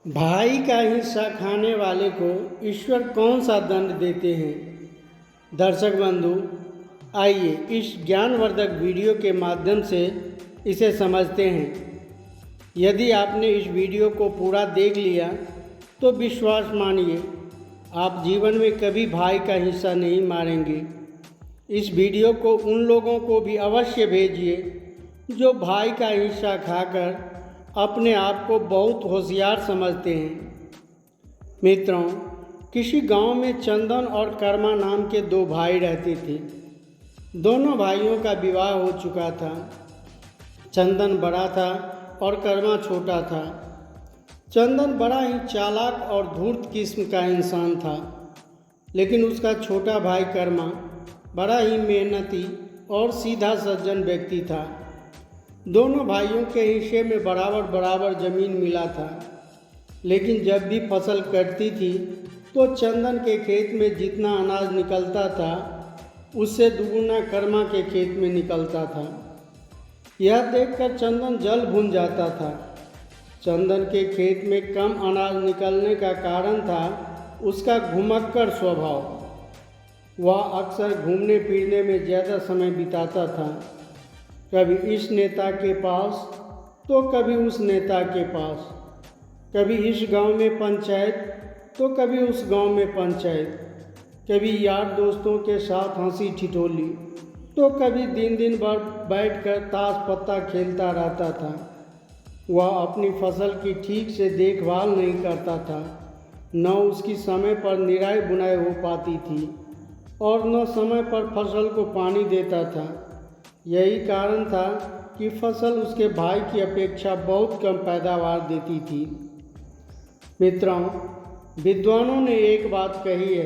भाई का हिस्सा खाने वाले को ईश्वर कौन सा दंड देते हैं। दर्शक बंधु, आइए इस ज्ञानवर्धक वीडियो के माध्यम से इसे समझते हैं। यदि आपने इस वीडियो को पूरा देख लिया तो विश्वास मानिए आप जीवन में कभी भाई का हिस्सा नहीं मारेंगे। इस वीडियो को उन लोगों को भी अवश्य भेजिए जो भाई का हिस्सा खाकर अपने आप को बहुत होशियार समझते हैं। मित्रों, किसी गांव में चंदन और कर्मा नाम के दो भाई रहते थे। दोनों भाइयों का विवाह हो चुका था। चंदन बड़ा था और कर्मा छोटा था। चंदन बड़ा ही चालाक और धूर्त किस्म का इंसान था, लेकिन उसका छोटा भाई कर्मा बड़ा ही मेहनती और सीधा सज्जन व्यक्ति था। दोनों भाइयों के हिस्से में बराबर बराबर ज़मीन मिला था, लेकिन जब भी फसल कटती थी तो चंदन के खेत में जितना अनाज निकलता था उससे दुगुना कर्मा के खेत में निकलता था। यह देखकर चंदन जल भून जाता था। चंदन के खेत में कम अनाज निकलने का कारण था उसका घुमक्कड़ स्वभाव। वह अक्सर घूमने फिरने में ज़्यादा समय बिताता था, कभी इस नेता के पास तो कभी उस नेता के पास, कभी इस गांव में पंचायत तो कभी उस गांव में पंचायत, कभी यार दोस्तों के साथ हंसी ठिठोली तो कभी दिन भर बैठकर ताश पत्ता खेलता रहता था। वह अपनी फसल की ठीक से देखभाल नहीं करता था, न उसकी समय पर निराई बुनाई हो पाती थी और न समय पर फसल को पानी देता था। यही कारण था कि फसल उसके भाई की अपेक्षा बहुत कम पैदावार देती थी। मित्रों, विद्वानों ने एक बात कही है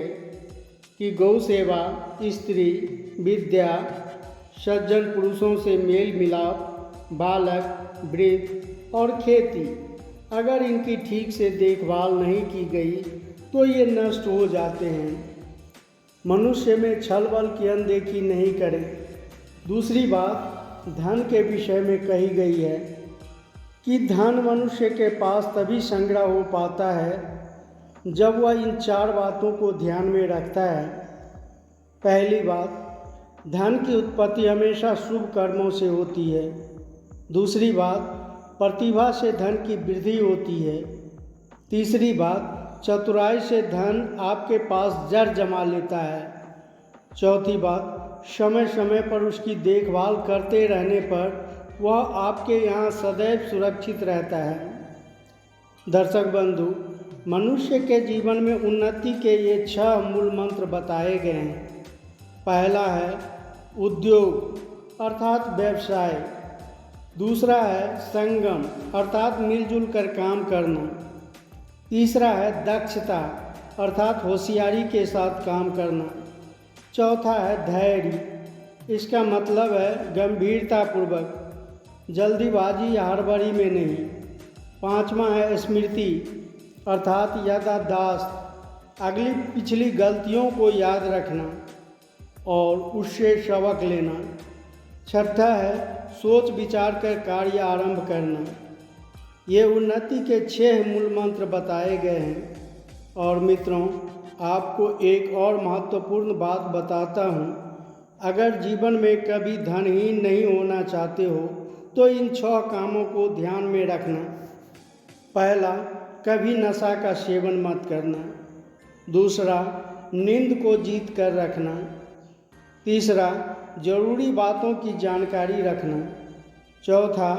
कि गौ सेवा, स्त्री, विद्या, सज्जन पुरुषों से मेल मिलाप, बालक, वृद्ध और खेती, अगर इनकी ठीक से देखभाल नहीं की गई तो ये नष्ट हो जाते हैं। मनुष्य में छल बल की अनदेखी नहीं करें। दूसरी बात धन के विषय में कही गई है कि धन मनुष्य के पास तभी संग्रह हो पाता है जब वह इन चार बातों को ध्यान में रखता है। पहली बात, धन की उत्पत्ति हमेशा शुभ कर्मों से होती है। दूसरी बात, प्रतिभा से धन की वृद्धि होती है। तीसरी बात, चतुराई से धन आपके पास जड़ जमा लेता है। चौथी बात, समय समय पर उसकी देखभाल करते रहने पर वह आपके यहाँ सदैव सुरक्षित रहता है। दर्शक बंधु, मनुष्य के जीवन में उन्नति के ये 6 मूल मंत्र बताए गए हैं। पहला है उद्योग अर्थात व्यवसाय। दूसरा है संगम अर्थात मिलजुल कर काम करना। तीसरा है दक्षता अर्थात होशियारी के साथ काम करना। चौथा है धैर्य, इसका मतलब है गंभीरतापूर्वक, जल्दीबाजी या हड़बड़ी में नहीं। पांचवा है स्मृति अर्थात याददाश्त, अगली पिछली गलतियों को याद रखना और उससे सबक लेना। छठा है सोच विचार कर कार्य आरंभ करना। ये उन्नति के 6 मूल मंत्र बताए गए हैं। और मित्रों, आपको एक और महत्वपूर्ण बात बताता हूँ। अगर जीवन में कभी धनहीन नहीं होना चाहते हो तो इन 6 कामों को ध्यान में रखना। पहला, कभी नशा का सेवन मत करना। दूसरा, नींद को जीत कर रखना। तीसरा, जरूरी बातों की जानकारी रखना। चौथा,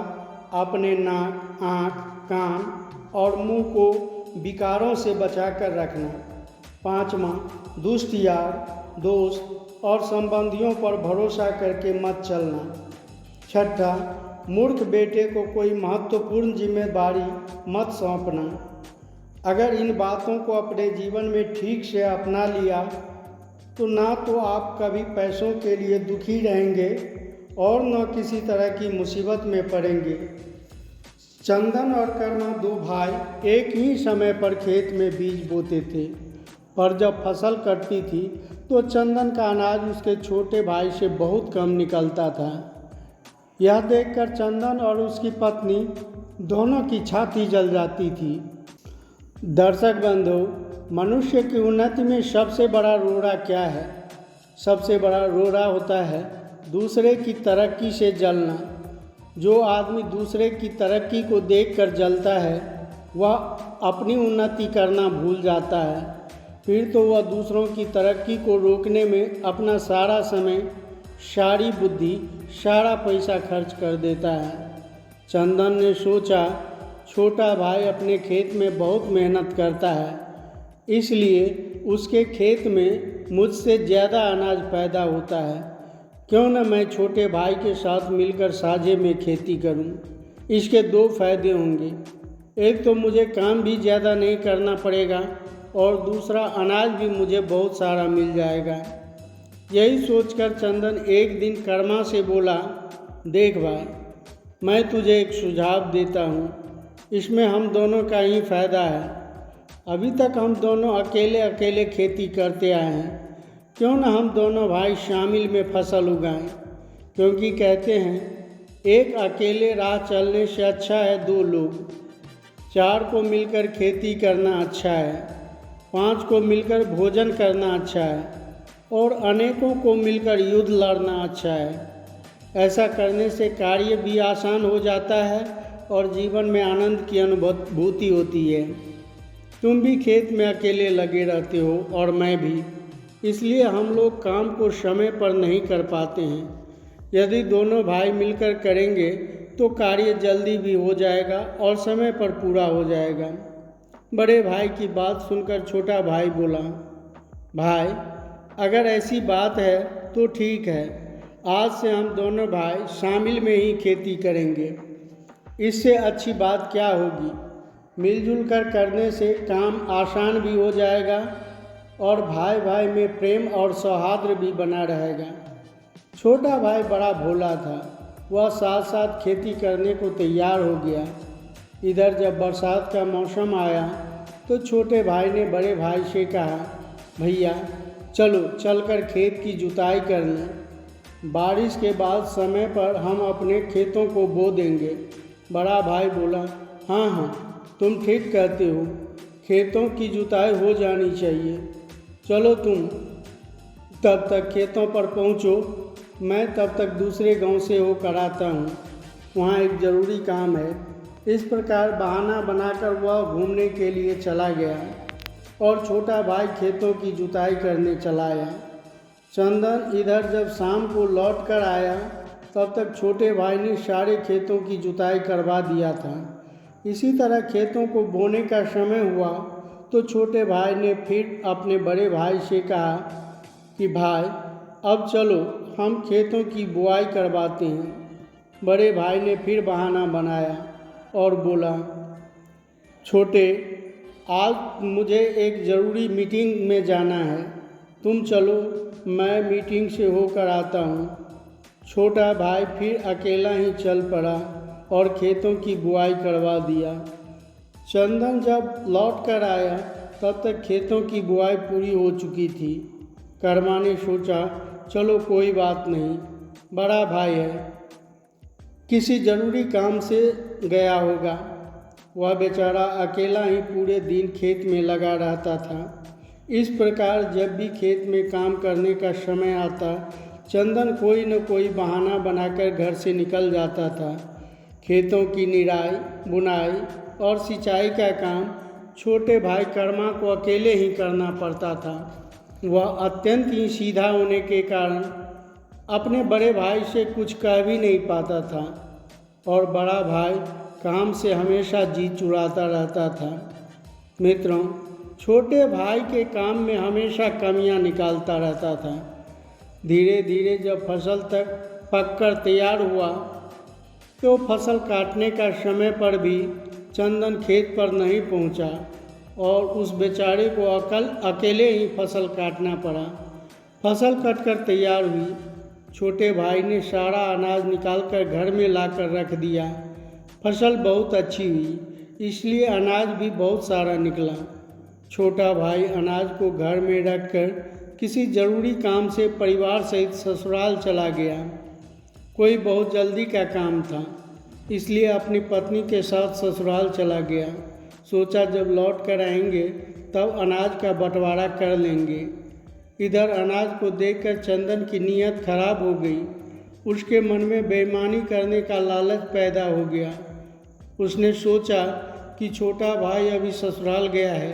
अपने नाक, आँख, कान और मुंह को विकारों से बचाकर रखना। पाँचवा, दुष्ट यार, दोस्त और संबंधियों पर भरोसा करके मत चलना। छठा, मूर्ख बेटे को कोई महत्वपूर्ण जिम्मेदारी मत सौंपना। अगर इन बातों को अपने जीवन में ठीक से अपना लिया तो ना तो आप कभी पैसों के लिए दुखी रहेंगे और न किसी तरह की मुसीबत में पड़ेंगे। चंदन और कर्मा 2 भाई एक ही समय पर खेत में बीज बोते थे, पर जब फसल कटती थी तो चंदन का अनाज उसके छोटे भाई से बहुत कम निकलता था। यह देखकर चंदन और उसकी पत्नी दोनों की छाती जल जाती थी। दर्शक बंधु, मनुष्य की उन्नति में सबसे बड़ा रोड़ा क्या है? सबसे बड़ा रोड़ा होता है दूसरे की तरक्की से जलना। जो आदमी दूसरे की तरक्की को देखकर जलता है वह अपनी उन्नति करना भूल जाता है। फिर तो वह दूसरों की तरक्की को रोकने में अपना सारा समय, सारी बुद्धि, सारा पैसा खर्च कर देता है। चंदन ने सोचा, छोटा भाई अपने खेत में बहुत मेहनत करता है, इसलिए उसके खेत में मुझसे ज़्यादा अनाज पैदा होता है। क्यों न मैं छोटे भाई के साथ मिलकर साझे में खेती करूं? इसके दो फायदे होंगे। एक तो मुझे काम भी ज़्यादा नहीं करना पड़ेगा और दूसरा अनाज भी मुझे बहुत सारा मिल जाएगा। यही सोचकर चंदन एक दिन कर्मा से बोला, देख भाई, मैं तुझे एक सुझाव देता हूँ, इसमें हम दोनों का ही फायदा है। अभी तक हम दोनों अकेले अकेले खेती करते आए हैं, क्यों न हम दोनों भाई शामिल में फसल उगाएं? क्योंकि कहते हैं एक अकेले राह चलने से अच्छा है दो लोग। 4 को मिलकर खेती करना अच्छा है, 5 को मिलकर भोजन करना अच्छा है और अनेकों को मिलकर युद्ध लड़ना अच्छा है। ऐसा करने से कार्य भी आसान हो जाता है और जीवन में आनंद की अनुभूति होती है। तुम भी खेत में अकेले लगे रहते हो और मैं भी, इसलिए हम लोग काम को समय पर नहीं कर पाते हैं। यदि दोनों भाई मिलकर करेंगे तो कार्य जल्दी भी हो जाएगा और समय पर पूरा हो जाएगा। बड़े भाई की बात सुनकर छोटा भाई बोला, भाई अगर ऐसी बात है तो ठीक है, आज से हम दोनों भाई शामिल में ही खेती करेंगे। इससे अच्छी बात क्या होगी? मिलजुल कर करने से काम आसान भी हो जाएगा और भाई भाई में प्रेम और सौहार्द भी बना रहेगा। छोटा भाई बड़ा भोला था, वह साथ साथ खेती करने को तैयार हो गया। इधर जब बरसात का मौसम आया तो छोटे भाई ने बड़े भाई से कहा, भैया चलो चलकर खेत की जुताई कर लें। बारिश के बाद समय पर हम अपने खेतों को बो देंगे। बड़ा भाई बोला, हाँ हाँ, तुम ठीक कहते हो, खेतों की जुताई हो जानी चाहिए। चलो तुम तब तक खेतों पर पहुँचो, मैं तब तक दूसरे गांव से होकर आता हूँ, वहाँ एक ज़रूरी काम है। इस प्रकार बहाना बनाकर वह घूमने के लिए चला गया और छोटा भाई खेतों की जुताई करने चला आया। चंदन इधर जब शाम को लौट कर आया तब तक छोटे भाई ने सारे खेतों की जुताई करवा दिया था। इसी तरह खेतों को बोने का समय हुआ तो छोटे भाई ने फिर अपने बड़े भाई से कहा कि भाई अब चलो हम खेतों की बुआई करवाते हैं। बड़े भाई ने फिर बहाना बनाया और बोला, छोटे, आज मुझे एक ज़रूरी मीटिंग में जाना है, तुम चलो, मैं मीटिंग से होकर आता हूँ। छोटा भाई फिर अकेला ही चल पड़ा और खेतों की बुआई करवा दिया। चंदन जब लौट कर आया तब तक खेतों की बुआई पूरी हो चुकी थी। कर्मा ने सोचा, चलो कोई बात नहीं, बड़ा भाई है, किसी ज़रूरी काम से गया होगा। वह बेचारा अकेला ही पूरे दिन खेत में लगा रहता था। इस प्रकार जब भी खेत में काम करने का समय आता, चंदन कोई न कोई बहाना बनाकर घर से निकल जाता था। खेतों की निराई, बुनाई और सिंचाई का काम छोटे भाई कर्मा को अकेले ही करना पड़ता था। वह अत्यंत ही सीधा होने के कारण अपने बड़े भाई से कुछ कह भी नहीं पाता था और बड़ा भाई काम से हमेशा जी चुराता रहता था। मित्रों, छोटे भाई के काम में हमेशा कमियां निकालता रहता था। धीरे धीरे जब फसल तक पककर तैयार हुआ तो फसल काटने का समय पर भी चंदन खेत पर नहीं पहुंचा और उस बेचारे को अकेले ही फसल काटना पड़ा। फसल कटकर तैयार हुई। छोटे भाई ने सारा अनाज निकालकर घर में लाकर रख दिया। फसल बहुत अच्छी हुई, इसलिए अनाज भी बहुत सारा निकला। छोटा भाई अनाज को घर में रखकर किसी ज़रूरी काम से परिवार सहित ससुराल चला गया। कोई बहुत जल्दी का काम था, इसलिए अपनी पत्नी के साथ ससुराल चला गया। सोचा जब लौट कर आएंगे तब अनाज का बंटवारा कर लेंगे। इधर अनाज को देखकर चंदन की नीयत खराब हो गई। उसके मन में बेईमानी करने का लालच पैदा हो गया। उसने सोचा कि छोटा भाई अभी ससुराल गया है,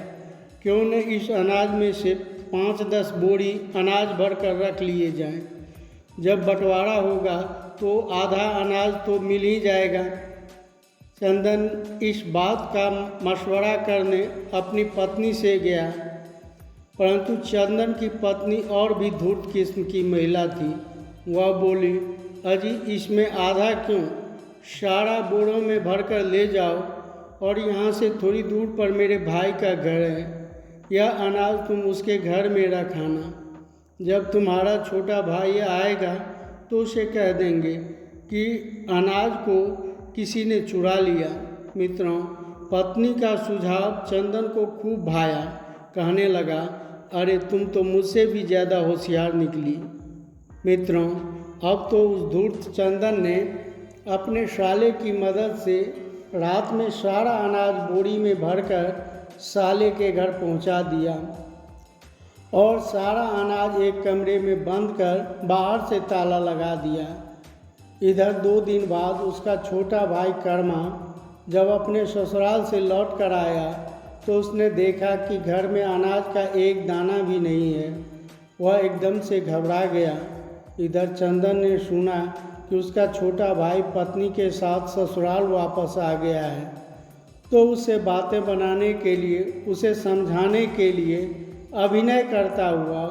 क्यों न इस अनाज में से 5-10 बोरी अनाज भर कर रख लिए जाएं। जब बंटवारा होगा तो आधा अनाज तो मिल ही जाएगा। चंदन इस बात का मशवरा करने अपनी पत्नी से गया, परंतु चंदन की पत्नी और भी धूर्त किस्म की महिला थी। वह बोली, अजी इसमें आधा क्यों, सारा बोरों में भरकर ले जाओ और यहाँ से थोड़ी दूर पर मेरे भाई का घर है। यह अनाज तुम उसके घर में रखाना। जब तुम्हारा छोटा भाई आएगा तो उसे कह देंगे कि अनाज को किसी ने चुरा लिया। मित्रों, पत्नी का सुझाव चंदन को खूब भाया। कहने लगा, अरे तुम तो मुझसे भी ज़्यादा होशियार निकली। मित्रों, अब तो उस धूर्त चंदन ने अपने साले की मदद से रात में सारा अनाज बोरी में भरकर साले के घर पहुंचा दिया और सारा अनाज एक कमरे में बंद कर बाहर से ताला लगा दिया। इधर 2 दिन बाद उसका छोटा भाई कर्मा जब अपने ससुराल से लौट कर आया तो उसने देखा कि घर में अनाज का एक दाना भी नहीं है। वह एकदम से घबरा गया। इधर चंदन ने सुना कि उसका छोटा भाई पत्नी के साथ ससुराल वापस आ गया है, तो उससे बातें बनाने के लिए, उसे समझाने के लिए अभिनय करता हुआ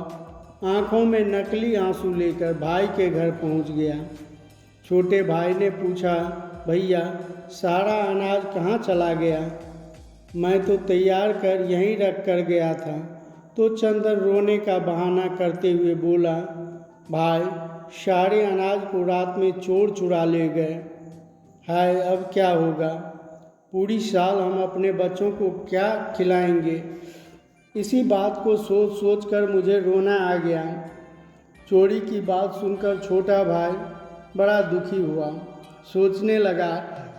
आंखों में नकली आंसू लेकर भाई के घर पहुंच गया। छोटे भाई ने पूछा, भैया सारा अनाज कहाँ चला गया? मैं तो तैयार कर यहीं रख कर गया था। तो चंदन रोने का बहाना करते हुए बोला, भाई सारे अनाज को रात में चोर चुरा ले गए। हाय, अब क्या होगा? पूरी साल हम अपने बच्चों को क्या खिलाएंगे? इसी बात को सोच सोच कर मुझे रोना आ गया। चोरी की बात सुनकर छोटा भाई बड़ा दुखी हुआ। सोचने लगा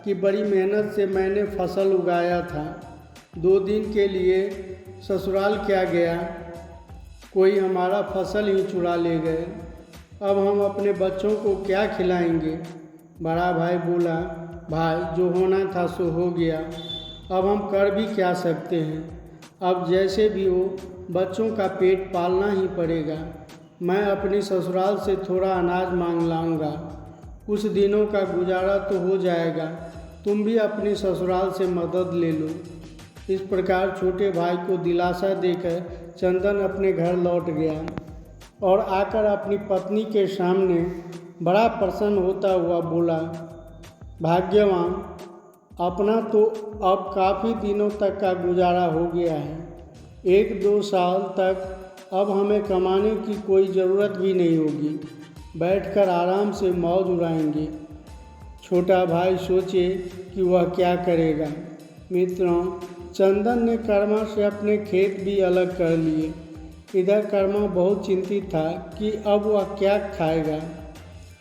कि बड़ी मेहनत से मैंने फसल उगाया था, 2 दिन के लिए ससुराल क्या गया, कोई हमारा फसल ही चुरा ले गए। अब हम अपने बच्चों को क्या खिलाएंगे? बड़ा भाई बोला, भाई जो होना था सो हो गया, अब हम कर भी क्या सकते हैं। अब जैसे भी हो बच्चों का पेट पालना ही पड़ेगा। मैं अपने ससुराल से थोड़ा अनाज मांग लाऊंगा, कुछ दिनों का गुजारा तो हो जाएगा। तुम भी अपने ससुराल से मदद ले लो। इस प्रकार छोटे भाई को दिलासा देकर चंदन अपने घर लौट गया और आकर अपनी पत्नी के सामने बड़ा प्रसन्न होता हुआ बोला, भाग्यवान, अपना तो अब काफ़ी दिनों तक का गुजारा हो गया है। 1-2 साल तक अब हमें कमाने की कोई ज़रूरत भी नहीं होगी। बैठकर आराम से मौज उड़ाएंगे। छोटा भाई सोचे कि वह क्या करेगा। मित्रों, चंदन ने कर्मा से अपने खेत भी अलग कर लिए। इधर कर्मा बहुत चिंतित था कि अब वह क्या खाएगा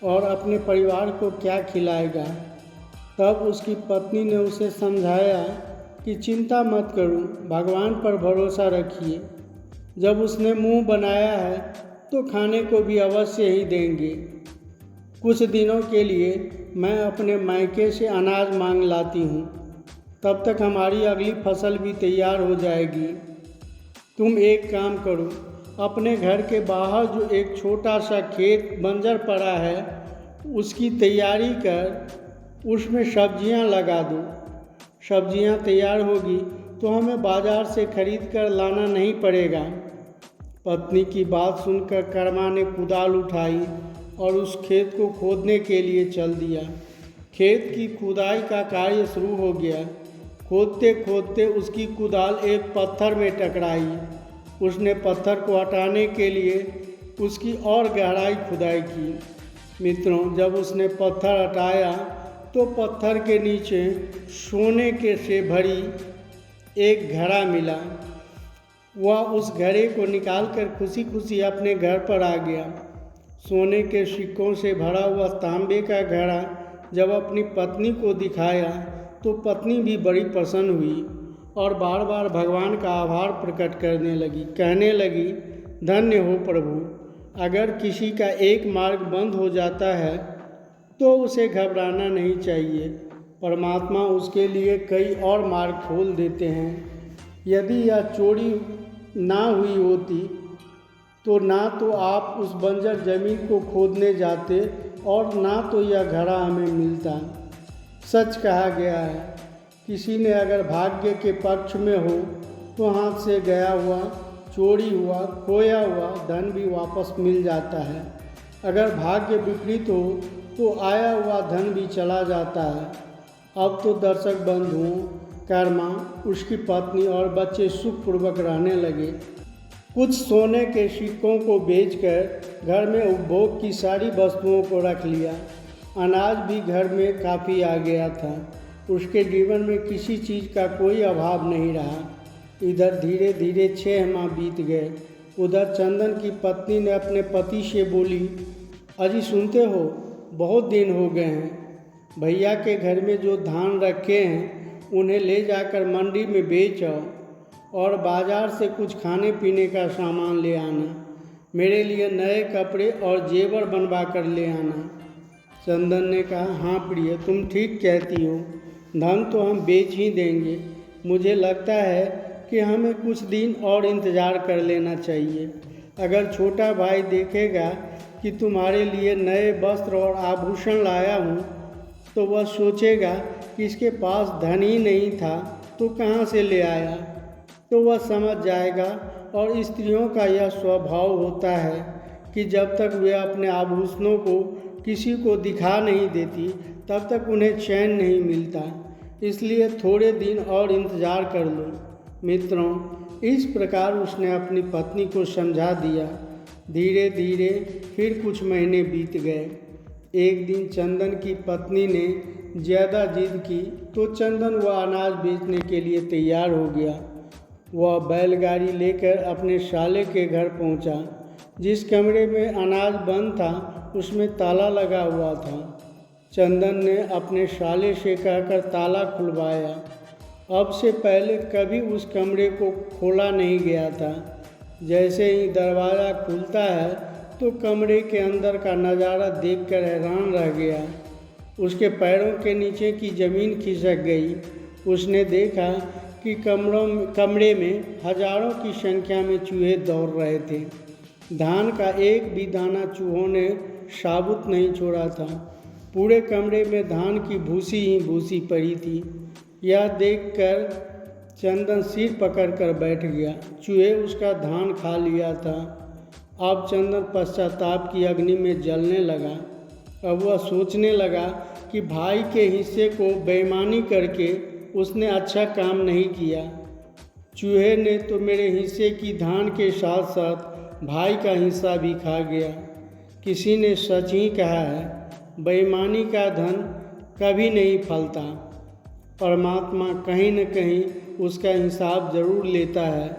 और अपने परिवार को क्या खिलाएगा। तब उसकी पत्नी ने उसे समझाया कि चिंता मत करो, भगवान पर भरोसा रखिए। जब उसने मुंह बनाया है तो खाने को भी अवश्य ही देंगे। कुछ दिनों के लिए मैं अपने मायके से अनाज मांग लाती हूँ, तब तक हमारी अगली फसल भी तैयार हो जाएगी। तुम एक काम करो, अपने घर के बाहर जो एक छोटा सा खेत बंजर पड़ा है उसकी तैयारी कर, उसमें सब्जियां लगा दो। सब्जियां तैयार होगी तो हमें बाजार से खरीद कर लाना नहीं पड़ेगा। पत्नी की बात सुनकर कर्मा ने कुदाल उठाई और उस खेत को खोदने के लिए चल दिया। खेत की खुदाई का कार्य शुरू हो गया। खोदते खोदते उसकी कुदाल एक पत्थर में टकराई। उसने पत्थर को हटाने के लिए उसकी और गहराई खुदाई की। मित्रों, जब उसने पत्थर हटाया तो पत्थर के नीचे सोने के से भरी एक घड़ा मिला। वह उस घड़े को निकालकर खुशी खुशी अपने घर पर आ गया। सोने के सिक्कों से भरा हुआ तांबे का घड़ा जब अपनी पत्नी को दिखाया तो पत्नी भी बड़ी प्रसन्न हुई और बार बार भगवान का आभार प्रकट करने लगी। कहने लगी, धन्य हो प्रभु, अगर किसी का एक मार्ग बंद हो जाता है तो उसे घबराना नहीं चाहिए। परमात्मा उसके लिए कई और मार्ग खोल देते हैं। यदि यह चोरी ना हुई होती तो ना तो आप उस बंजर जमीन को खोदने जाते और ना तो यह घड़ा हमें मिलता। सच कहा गया है, किसी ने अगर भाग्य के पक्ष में हो तो हाथ से गया हुआ, चोरी हुआ, खोया हुआ धन भी वापस मिल जाता है। अगर भाग्य विपरीत हो तो आया हुआ धन भी चला जाता है। अब तो दर्शक बंधुओं, कर्मा, उसकी पत्नी और बच्चे सुखपूर्वक रहने लगे। कुछ सोने के सिक्कों को बेचकर घर में उपभोग की सारी वस्तुओं को रख लिया। अनाज भी घर में काफ़ी आ गया था। उसके जीवन में किसी चीज़ का कोई अभाव नहीं रहा। इधर धीरे धीरे 6 माह बीत गए। उधर चंदन की पत्नी ने अपने पति से बोली, अजी सुनते हो, बहुत दिन हो गए हैं, भैया के घर में जो धान रखे हैं उन्हें ले जाकर मंडी में बेच आओ और बाज़ार से कुछ खाने पीने का सामान ले आना। मेरे लिए नए कपड़े और जेवर बनवा कर ले आना। चंदन ने कहा, हाँ प्रिय, तुम ठीक कहती हो, धन तो हम बेच ही देंगे। मुझे लगता है कि हमें कुछ दिन और इंतज़ार कर लेना चाहिए। अगर छोटा भाई देखेगा कि तुम्हारे लिए नए वस्त्र और आभूषण लाया हूँ तो वह सोचेगा कि इसके पास धन ही नहीं था तो कहाँ से ले आया। तो वह समझ जाएगा। और स्त्रियों का यह स्वभाव होता है कि जब तक वे अपने आभूषणों को किसी को दिखा नहीं देती तब तक उन्हें चैन नहीं मिलता। इसलिए थोड़े दिन और इंतज़ार कर लो। मित्रों, इस प्रकार उसने अपनी पत्नी को समझा दिया। धीरे धीरे फिर कुछ महीने बीत गए। एक दिन चंदन की पत्नी ने ज़्यादा जिद की तो चंदन वह अनाज बेचने के लिए तैयार हो गया। वह बैलगाड़ी लेकर अपने साले के घर पहुंचा। जिस कमरे में अनाज बंद था उसमें ताला लगा हुआ था। चंदन ने अपने साले से कहकर ताला खुलवाया। अब से पहले कभी उस कमरे को खोला नहीं गया था। जैसे ही दरवाज़ा खुलता है तो कमरे के अंदर का नज़ारा देखकर हैरान रह गया। उसके पैरों के नीचे की ज़मीन खिसक गई। उसने देखा कि कमरे में हजारों की संख्या में चूहे दौड़ रहे थे। धान का एक भी दाना चूहों ने साबुत नहीं छोड़ा था। पूरे कमरे में धान की भूसी ही भूसी पड़ी थी। यह देखकर चंदन सिर पकड़कर बैठ गया। चूहे उसका धान खा लिया था। अब चंदन पश्चाताप की अग्नि में जलने लगा। अब वह सोचने लगा कि भाई के हिस्से को बेईमानी करके उसने अच्छा काम नहीं किया। चूहे ने तो मेरे हिस्से की धान के साथ साथ भाई का हिस्सा भी खा गया। किसी ने सच ही कहा है, बेईमानी का धन कभी नहीं फलता। परमात्मा कहीं न कहीं उसका हिसाब ज़रूर लेता है।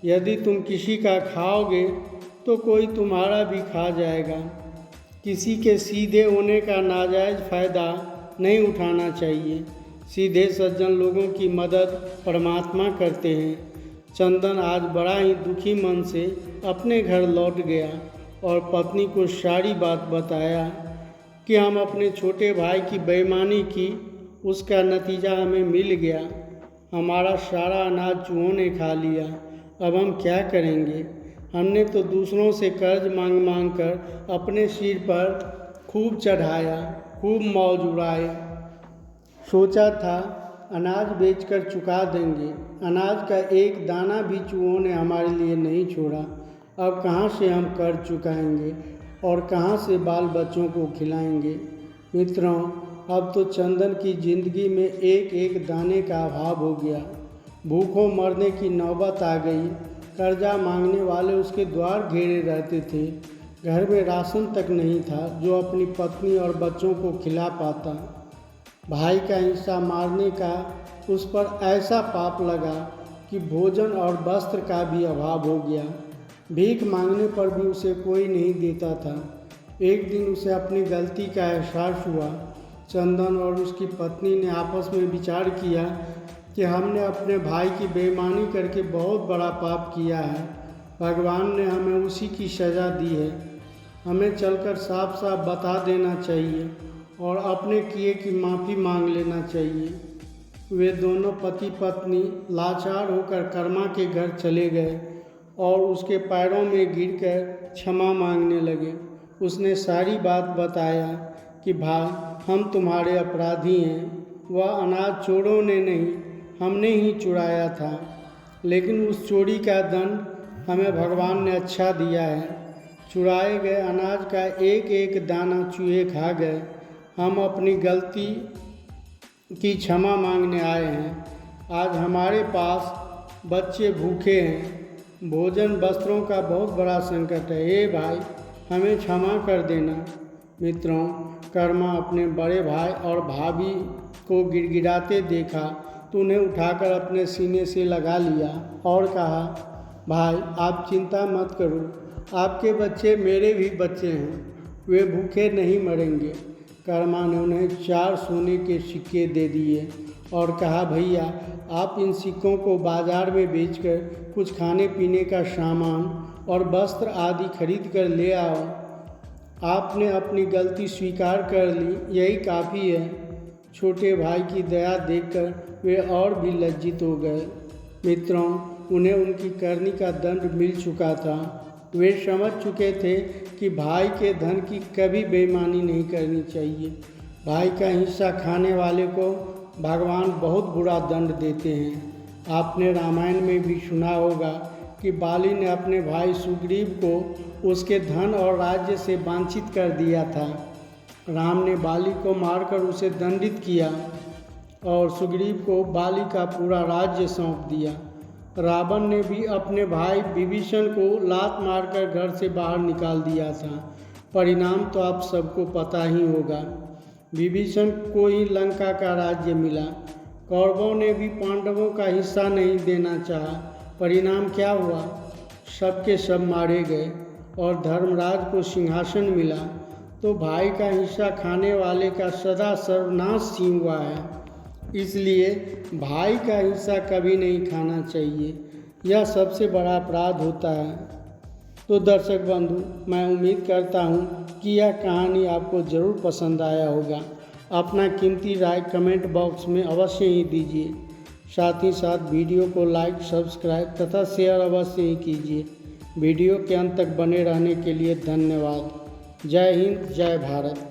यदि तुम किसी का खाओगे तो कोई तुम्हारा भी खा जाएगा। किसी के सीधे होने का नाजायज़ फ़ायदा नहीं उठाना चाहिए। सीधे सज्जन लोगों की मदद परमात्मा करते हैं। चंदन आज बड़ा ही दुखी मन से अपने घर लौट गया और पत्नी को सारी बात बताया कि हम अपने छोटे भाई की बेईमानी की, उसका नतीजा हमें मिल गया। हमारा सारा अनाज चूहों ने खा लिया। अब हम क्या करेंगे? हमने तो दूसरों से कर्ज मांग मांग कर अपने सिर पर खूब चढ़ाया, खूब मौज उड़ाए। सोचा था अनाज बेचकर चुका देंगे। अनाज का एक दाना भी चूहों ने हमारे लिए नहीं छोड़ा। अब कहाँ से हम कर्ज चुकाएंगे और कहाँ से बाल बच्चों को खिलाएंगे? मित्रों, अब तो चंदन की ज़िंदगी में एक एक दाने का अभाव हो गया। भूखों मरने की नौबत आ गई। कर्जा मांगने वाले उसके द्वार घेरे रहते थे। घर में राशन तक नहीं था जो अपनी पत्नी और बच्चों को खिला पाता। भाई का हिस्सा मारने का उस पर ऐसा पाप लगा कि भोजन और वस्त्र का भी अभाव हो गया। भीख मांगने पर भी उसे कोई नहीं देता था। एक दिन उसे अपनी गलती का एहसास हुआ। चंदन और उसकी पत्नी ने आपस में विचार किया कि हमने अपने भाई की बेईमानी करके बहुत बड़ा पाप किया है। भगवान ने हमें उसी की सज़ा दी है। हमें चलकर साफ साफ बता देना चाहिए और अपने किए की माफ़ी मांग लेना चाहिए। वे दोनों पति पत्नी लाचार होकर कर्मा के घर चले गए और उसके पैरों में गिरकर क्षमा मांगने लगे। उसने सारी बात बताया कि भाई, हम तुम्हारे अपराधी हैं। वह अनाज चोरों ने नहीं, हमने ही चुराया था, लेकिन उस चोरी का दंड हमें भगवान ने अच्छा दिया है। चुराए गए अनाज का एक एक दाना चूहे खा गए। हम अपनी गलती की क्षमा मांगने आए हैं। आज हमारे पास बच्चे भूखे हैं, भोजन वस्त्रों का बहुत बड़ा संकट है। हे भाई, हमें क्षमा कर देना। मित्रों, कर्मा अपने बड़े भाई और भाभी को गिड़गिड़ाते देखा तो उन्हें उठाकर अपने सीने से लगा लिया और कहा, भाई, आप चिंता मत करो, आपके बच्चे मेरे भी बच्चे हैं, वे भूखे नहीं मरेंगे। कर्मा ने उन्हें 4 सोने के सिक्के दे दिए और कहा, भैया, आप इन सिक्कों को बाजार में बेचकर कुछ खाने पीने का सामान और वस्त्र आदि खरीद कर ले आओ। आपने अपनी गलती स्वीकार कर ली, यही काफ़ी है। छोटे भाई की दया देखकर वे और भी लज्जित हो गए। मित्रों, उन्हें उनकी करनी का दंड मिल चुका था। वे समझ चुके थे कि भाई के धन की कभी बेईमानी नहीं करनी चाहिए। भाई का हिस्सा खाने वाले को भगवान बहुत बुरा दंड देते हैं। आपने रामायण में भी सुना होगा कि बाली ने अपने भाई सुग्रीव को उसके धन और राज्य से वंचित कर दिया था। राम ने बाली को मारकर उसे दंडित किया और सुग्रीव को बाली का पूरा राज्य सौंप दिया। रावण ने भी अपने भाई विभीषण को लात मारकर घर से बाहर निकाल दिया था। परिणाम तो आप सबको पता ही होगा। विभीषण को ही लंका का राज्य मिला। कौरवों ने भी पांडवों का हिस्सा नहीं देना चाहा। परिणाम क्या हुआ? सबके सब मारे गए और धर्मराज को सिंहासन मिला। तो भाई का हिस्सा खाने वाले का सदा सर्वनाश ही हुआ है। इसलिए भाई का हिस्सा कभी नहीं खाना चाहिए, यह सबसे बड़ा अपराध होता है। तो दर्शक बंधु, मैं उम्मीद करता हूँ कि यह कहानी आपको ज़रूर पसंद आया होगा। अपना कीमती राय कमेंट बॉक्स में अवश्य ही दीजिए। साथ ही साथ वीडियो को लाइक, सब्सक्राइब तथा शेयर अवश्य ही कीजिए। वीडियो के अंत तक बने रहने के लिए धन्यवाद। जय हिंद, जय भारत।